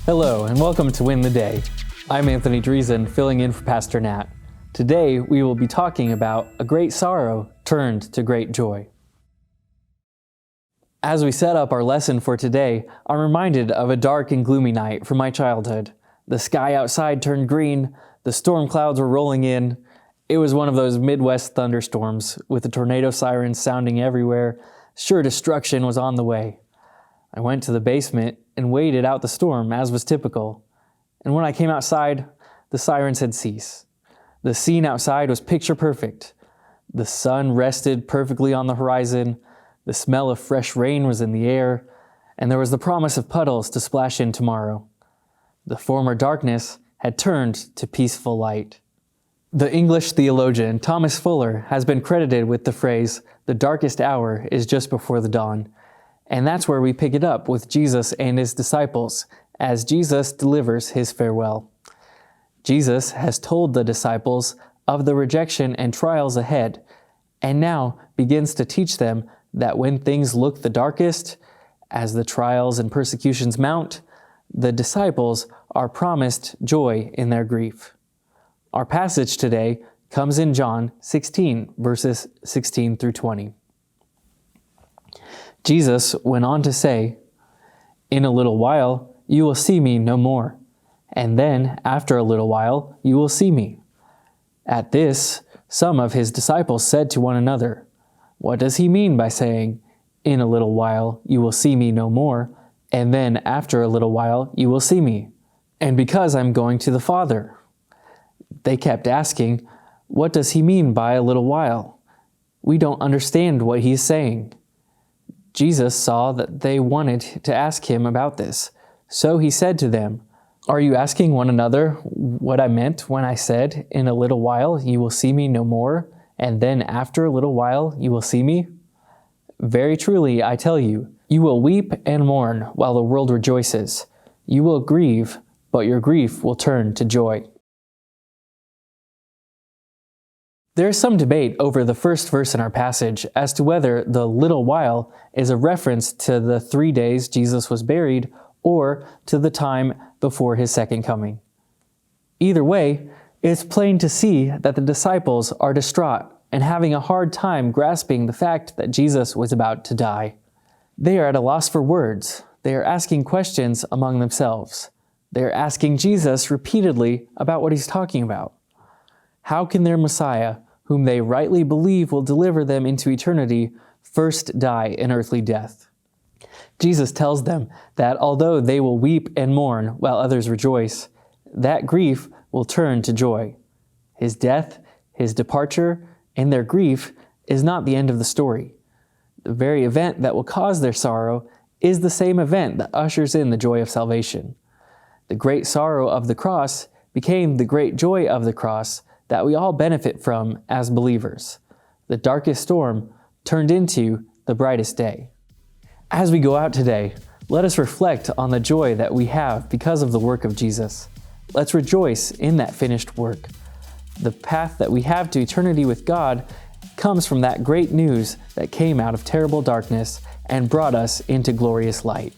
Hello, and welcome to Win the Day. I'm Anthony Dreesen, filling in for Pastor Nat. Today, we will be talking about a great sorrow turned to great joy. As we set up our lesson for today, I'm reminded of a dark and gloomy night from my childhood. The sky outside turned green, the storm clouds were rolling in. It was one of those Midwest thunderstorms, with the tornado sirens sounding everywhere. Sure destruction was on the way. I went to the basement and waited out the storm, as was typical. And when I came outside, the sirens had ceased. The scene outside was picture perfect. The sun rested perfectly on the horizon, the smell of fresh rain was in the air, and there was the promise of puddles to splash in tomorrow. The former darkness had turned to peaceful light. The English theologian Thomas Fuller has been credited with the phrase, "The darkest hour is just before the dawn." And that's where we pick it up with Jesus and his disciples, as Jesus delivers his farewell. Jesus has told the disciples of the rejection and trials ahead, and now begins to teach them that when things look the darkest, as the trials and persecutions mount, the disciples are promised joy in their grief. Our passage today comes in John 16, verses 16 through 20. Jesus went on to say, "In a little while you will see me no more, and then after a little while you will see me." At this, some of his disciples said to one another, "What does he mean by saying, 'In a little while you will see me no more, and then after a little while you will see me'? And because I'm going to the Father." They kept asking, "What does he mean by a little while? We don't understand what he's saying." Jesus saw that they wanted to ask him about this, so he said to them, "Are you asking one another what I meant when I said, 'In a little while you will see me no more, and then after a little while you will see me'? Very truly I tell you, you will weep and mourn while the world rejoices. You will grieve, but your grief will turn to joy." There is some debate over the first verse in our passage as to whether the little while is a reference to the 3 days Jesus was buried or to the time before his second coming. Either way, it's plain to see that the disciples are distraught and having a hard time grasping the fact that Jesus was about to die. They are at a loss for words. They are asking questions among themselves. They are asking Jesus repeatedly about what he's talking about. How can their Messiah, whom they rightly believe will deliver them into eternity, first die an earthly death? Jesus tells them that although they will weep and mourn while others rejoice, that grief will turn to joy. His death, his departure, and their grief is not the end of the story. The very event that will cause their sorrow is the same event that ushers in the joy of salvation. The great sorrow of the cross became the great joy of the cross that we all benefit from as believers. The darkest storm turned into the brightest day. As we go out today, let us reflect on the joy that we have because of the work of Jesus. Let's rejoice in that finished work. The path that we have to eternity with God comes from that great news that came out of terrible darkness and brought us into glorious light.